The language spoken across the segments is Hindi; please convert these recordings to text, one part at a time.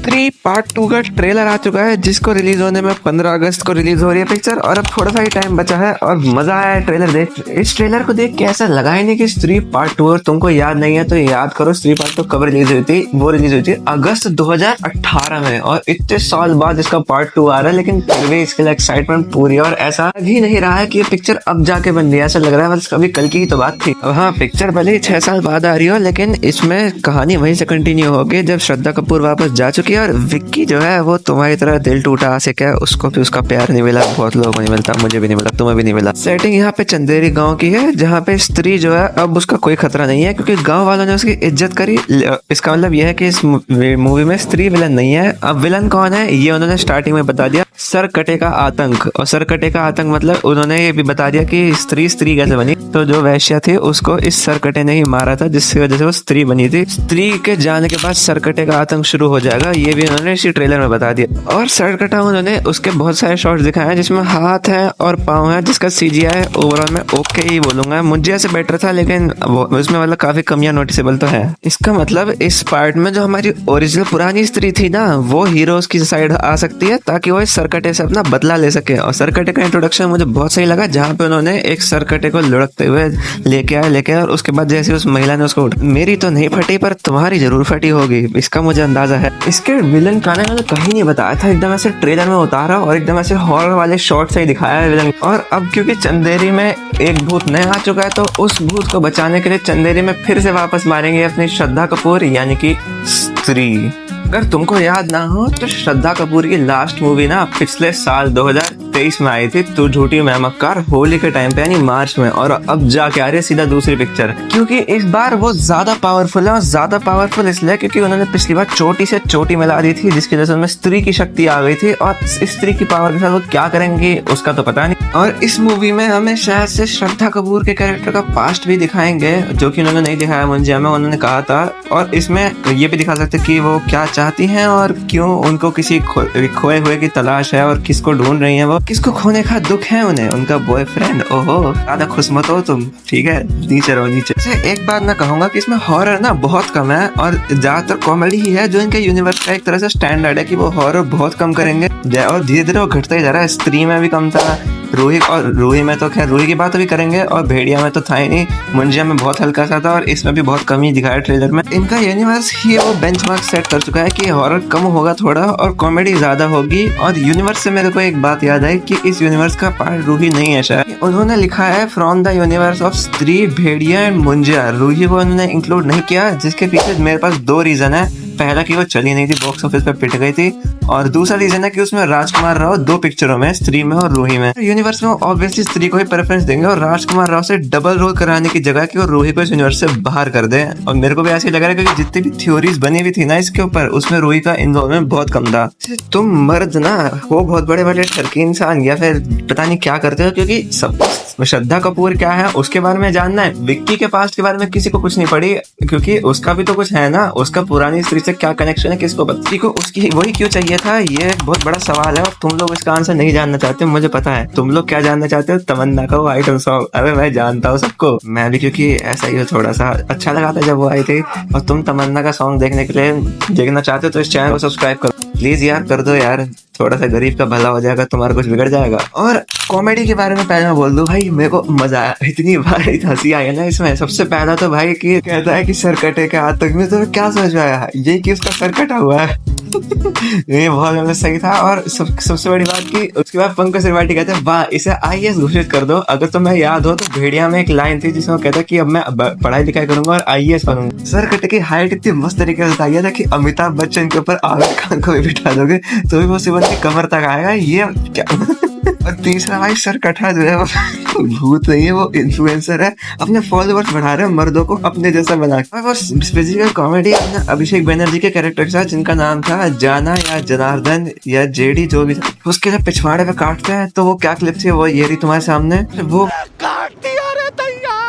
स्त्री पार्ट 2 का ट्रेलर आ चुका है जिसको रिलीज होने में 15 अगस्त को रिलीज हो रही है पिक्चर। और अब थोड़ा सा ही टाइम बचा है और मजा आया है ट्रेलर देख। इस ट्रेलर को देख के ऐसा लगा ही नहीं कि स्त्री पार्ट 2, और तुमको याद नहीं है तो याद करो स्त्री पार्ट 2 कब रिलीज हुई थी। वो रिलीज हुई थी अगस्त 2018 में, और इतने साल बाद इसका पार्ट 2 आ रहा है, लेकिन फिर भी इसके लिए एक्साइटमेंट पूरी है। और ऐसा लग ही नहीं रहा है कि ये पिक्चर अब जाके बन रही है, ऐसा लग रहा है बस कभी कल की ही तो बात थी। अब हाँ, पिक्चर भले ही 6 साल बाद आ रही हो, लेकिन इसमें कहानी वहीं से कंटिन्यू होगी जब श्रद्धा कपूर वापस जा चुकी है। और विक्की जो है वो तुम्हारी तरह दिल टूटा आशिक है, उसको भी उसका प्यार नहीं मिला, बहुत लोगों को नहीं मिलता, मुझे भी नहीं मिला, तुम्हें भी नहीं मिला। सेटिंग यहाँ पे चंदेरी गांव की है, जहाँ पे स्त्री जो है अब उसका कोई खतरा नहीं है क्योंकि गांव वालों ने उसकी इज्जत करी। इसका मतलब यह है कि इस मूवी में स्त्री विलन नहीं है। अब विलन कौन है ये उन्होंने स्टार्टिंग में बता दिया, सरकटे का आतंक। और सरकटे का आतंक मतलब उन्होंने ये भी बता दिया कि स्त्री कैसे बनी। तो जो वैश्या थी उसको इस सरकटे ने ही मारा था, जिसकी वजह से वो स्त्री बनी थी। स्त्री के जाने के बाद सरकटे का आतंक शुरू हो जाएगा, ये भी उन्होंने इसी ट्रेलर में बता दिया। और सरकटा उन्होंने उसके बहुत सारे शॉट्स दिखाए हैं जिसमें हाथ है और पाँव है, जिसका CGI ओवरऑल में ओके ही बोलूंगा, मुझे ऐसे बेटर था, लेकिन उसमें मतलब काफी कमियां नोटिसेबल तो है। इसका मतलब इस पार्ट में जो हमारी ओरिजिनल पुरानी स्त्री थी ना, वो हीरोज की साइड आ सकती है ताकि वो इस सरकटे से अपना बदला ले सके। और सरकटे का इंट्रोडक्शन मुझे बहुत सही लगा, जहाँ पे उन्होंने एक सरकटे को लुढ़कते हुए लेके आए और उसके बाद जैसे उस महिला ने उसको मेरी तो नहीं फटी पर तुम्हारी जरूर फटी होगी, इसका मुझे अंदाजा है। इसके विलन का ना कहीं नहीं बताया था, एकदम ऐसे ट्रेलर में उतारा और एकदम ऐसे हॉरर वाले शॉट से ही दिखाया है विलन। और अब क्योंकि चंदेरी में एक भूत नया आ चुका है, तो उस भूत को बचाने के लिए चंदेरी में फिर से वापस मारेंगे अपनी श्रद्धा कपूर यानी कि स्त्री। अगर तुमको याद ना हो तो श्रद्धा कपूर की लास्ट मूवी ना पिछले साल 2023 में आई थी, तू झूठी मैं मक्कार, होली के टाइम पे यानी मार्च में। और अब जाके आ रही है सीधा दूसरी पिक्चर, क्योंकि इस बार वो ज्यादा पावरफुल है। और ज्यादा पावरफुल इसलिए क्योंकि उन्होंने पिछली बार चोटी से चोटी मिला दी थी, जिसकी वजह से उनमें स्त्री की शक्ति आ गई थी। और इस स्त्री की पावर के साथ वो क्या करेंगे उसका तो पता नहीं। और इस मूवी में हमें शायद से श्रद्धा कपूर के कैरेक्टर का पास्ट भी दिखाएंगे, जो कि उन्होंने नहीं दिखाया मुंजिया में, उन्होंने कहा था। और इसमें ये भी दिखा सकते कि वो क्या चाहती हैं और क्यों उनको किसी खोए हुए की तलाश है, और किसको ढूंढ रही हैं, वो किसको खोने का दुख है उन्हें, उनका बॉयफ्रेंड। ओहो, ज्यादा खुश मत हो तुम, ठीक है, नीचे रहो नीचे। एक बात मैं कहूंगा कि इसमें हॉरर ना बहुत कम है, और ज्यादातर कॉमेडी ही है, जो इनके यूनिवर्स का एक तरह से स्टैंडर्ड है कि वो हॉरर बहुत कम करेंगे। और धीरे धीरे वो घटता ही जा रहा है। स्त्री में भी कम था, रूही में तो खैर रूही की बात अभी करेंगे, और भेड़िया में तो था ही नहीं, मुंजिया में बहुत हल्का सा था, और इसमें भी बहुत कम ही दिखाया ट्रेलर में। इनका यूनिवर्स ही वो बेंचमार्क सेट कर चुका है कि हॉरर कम होगा थोड़ा और कॉमेडी ज्यादा होगी। और यूनिवर्स से मेरे को एक बात याद आई कि इस यूनिवर्स का पार्ट रूही नहीं है शायद, उन्होंने लिखा है फ्रॉम द यूनिवर्स ऑफ स्त्री, भेड़िया एंड मुंजिया। रूही को उन्होंने इंक्लूड नहीं किया, जिसके पीछे मेरे पास 2 रीजन है। पहला कि वो चली नहीं थी, बॉक्स ऑफिस पे पिट गई थी, और दूसरा रीजन है कि उसमें राजकुमार राव 2 पिक्चरों में, स्त्री में और रूही में। यूनिवर्स में ऑब्वियसली स्त्री को ही प्रेफरेंस देंगे, और राजकुमार राव से डबल रोल कराने की जगह कि वो रूही को इस यूनिवर्स से बाहर कर दे। और मेरे को भी ऐसे लग रहा है क्योंकि जितनी भी थ्योरीज बनी हुई थी ना इसके ऊपर, उसमें रूही का इन्वॉल्वमेंट बहुत कम था। तुम मर्द ना वो बहुत बड़े बड़े ठरकी इंसान या फिर पता नहीं क्या करते हो, क्योंकि सब श्रद्धा कपूर क्या है उसके बारे में जानना है, विक्की के पास्ट के बारे में किसी को कुछ नहीं पड़ी, क्योंकि उसका भी तो कुछ है ना, उसका पुरानी स्त्री से क्या कनेक्शन है, किसको पता, को उसकी वही क्यों चाहिए था, ये बहुत बड़ा सवाल है। और तुम लोग इसका आंसर नहीं जानना चाहते, मुझे पता है। तुम लोग क्या जानना चाहते हो, तमन्ना का वो आइटम सॉन्ग। अरे मैं जानता हूँ सबको, मैं भी क्योंकि ऐसा ही थोड़ा सा अच्छा लगा था जब वो आई थी। और तुम तमन्ना का सॉन्ग देखने के लिए देखना चाहते हो तो इस चैनल को सब्सक्राइब करो प्लीज यार, कर दो यार, थोड़ा सा गरीब का भला हो जाएगा, तुम्हारा कुछ बिगड़ जाएगा। और कॉमेडी के बारे में पहले मैं बोल दूं भाई, मेरे को मजा आया, इतनी भाई हंसी आई है ना इसमें। सबसे पहला तो भाई कि कहता है कि सर कटे के आतंक में, तो क्या समझ में आया ये कि उसका सर कटा हुआ है ये बहुत मतलब सही था। और सबसे बड़ी बात की उसके बाद पंकज त्रिपाठी कहते हैं वाह इसे IAS घोषित कर दो। अगर तुम्हें याद हो तो भेड़िया में एक लाइन थी जिसमें कहता कि अब मैं पढ़ाई लिखाई करूंगा और IAS बनूंगा। सर कटे की हाइट इतनी मस्त तरीके से बताइए था कि अमिताभ बच्चन के ऊपर आमिर खान को भी बिठा दोगे तो भी वो सिवन की कमर तक आएगा, ये क्या और तीसरा भाई सर कटा जो है वो भूत नहीं है, वो इन्फ्लुएंसर है, अपने फॉलोअर्स बढ़ा रहे हैं, मर्दों को अपने जैसा बना के। और फिजिकल कॉमेडी अपने अभिषेक बनर्जी के कैरेक्टर के साथ, जिनका नाम था जाना या जनार्दन या जेडी जो भी था, उसके जब पिछवाड़े पे काटते हैं तो वो क्या क्लिप थी वो ये रही तुम्हारे सामने, वो काट दिया रे तैयार।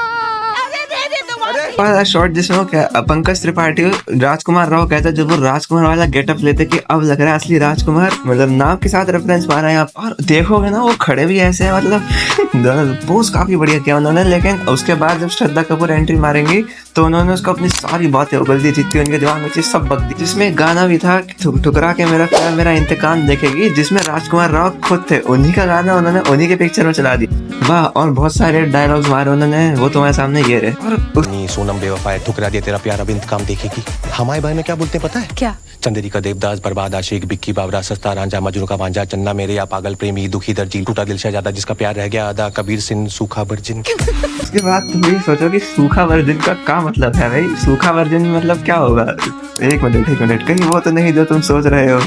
वाला शॉट जिसमें वो पंकज त्रिपाठी राजकुमार राव कहता है, जब वो राजकुमार वाला गेटअप लेते कि अब लग रहा है असली राजकुमार, मतलब नाम के साथ रेफरेंस मारा है आप। और देखोगे ना वो खड़े भी ऐसे हैं, मतलब पोज काफी बढ़िया किया उन्होंने। लेकिन उसके बाद जब श्रद्धा कपूर एंट्री मारेंगी तो उन्होंने उसको अपनी सारी बातें उगल दी जितनी उनके दिमाग में चीज सब बक दी। जिसमें एक गाना भी था ठुकरा के मेरा प्यार मेरा इंतकाम देखेगी, जिसमें राजकुमार राव खुद थे, उन्हीं का गाना उन्होंने उन्हीं के पिक्चर में चला दी। वाह, और बहुत सारे डायलॉग्स मारे उन्होंने, वो तुम्हारे सामने ये रहे। और सोनम बेवफा है, ठुकरा दिया तेरा प्यार अब इंतकाम देखेगी। हमारे बारे में क्या बोलते हैं पता है? क्या? चंदेरी का देवदास, बर्बाद आशिक, बिक्की बावरा, सस्ता रांझा, मजनू का भांजा, चन्ना मेरे या पागल प्रेमी, दुखी दर्जी, टूटा दिल शहजादा, जिसका प्यार रह गया आधा, कबीर सिंह, सूखा वर्जिन। उसके बाद तुम ये सोचो कि सूखा वर्जिन का क्या मतलब है भाई? सूखा वर्जिन मतलब क्या होगा? एक मिनट, कहीं वो तो नहीं जो तुम सोच रहे हो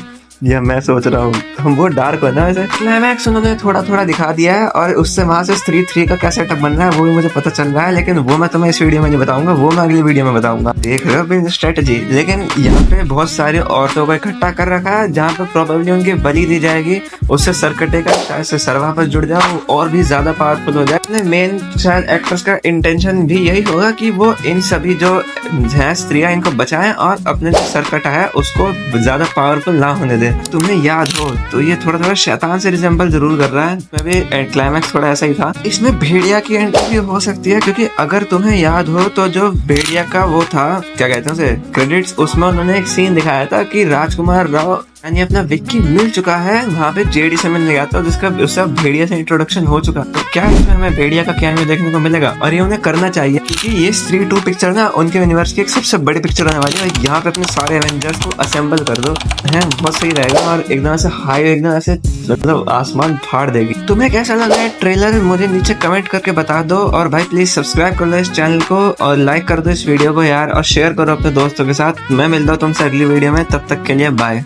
या मैं सोच रहा हूँ? हम वो डार्क हो ना, वैसे क्लाइमैक्स उन्होंने थोड़ा दिखा दिया है, और उससे वहां से 3 का क्या सेटअप बन रहा है वो भी मुझे पता चल रहा है, लेकिन वो मैं तुम्हें इस वीडियो में नहीं बताऊंगा, वो मैं अगली वीडियो में बताऊंगा। देख रहे हो बिजनेस स्ट्रेटजी। लेकिन यहाँ पे बहुत सारी औरतों को इकट्ठा कर रखा है जहाँ पे प्रोबेबली उनकी बलि दी जाएगी, उससे सर कटेगा, शायद से सर वापस जुड़ जाए, वो और भी ज्यादा पावरफुल हो जाए। मेन शायद एक्ट्रेस का इंटेंशन भी यही होगा कि वो इन सभी जो है स्त्रियां इनको बचाएं और अपने जो सर कटा है उसको ज्यादा पावरफुल ना होने दे। तुम्हें याद हो तो ये थोड़ा शैतान से रिजेंबल जरूर कर रहा है। मैं भी क्लाइमैक्स थोड़ा ऐसा ही था। इसमें भेड़िया की एंट्री भी हो सकती है, क्योंकि अगर तुम्हें याद हो तो जो भेड़िया का वो था, क्या कहते हैं उसे, क्रेडिट्स, उसमें उन्होंने एक सीन दिखाया था कि राजकुमार राव यानी अपना विक्की मिल चुका है वहाँ पे जेडी से मिलने गया था, जिसका उसका भेड़िया से इंट्रोडक्शन हो चुका। तो क्या इसमें हमें भेड़िया का कैमियो देखने को मिलेगा? और ये उन्हें करना चाहिए, क्योंकि ये स्त्री 2 पिक्चर ना उनके यूनिवर्स की एक सबसे बड़ी पिक्चर होने वाली है। यहाँ पे अपने सारे एवेंजर्स को असेंबल कर दो, है बहुत सही रहेगा, और एकदम ऐसे हाई, एकदम ऐसे मतलब आसमान फाड़ देगी। तुम्हें कैसा लगा है ट्रेलर? मुझे नीचे कमेंट करके बता दो, और भाई प्लीज सब्सक्राइब कर लो इस चैनल को, और लाइक कर दो इस वीडियो को यार, और शेयर करो अपने दोस्तों के साथ। मैं मिलता हूँ तुमसे अगली वीडियो में, तब तक के लिए बाय।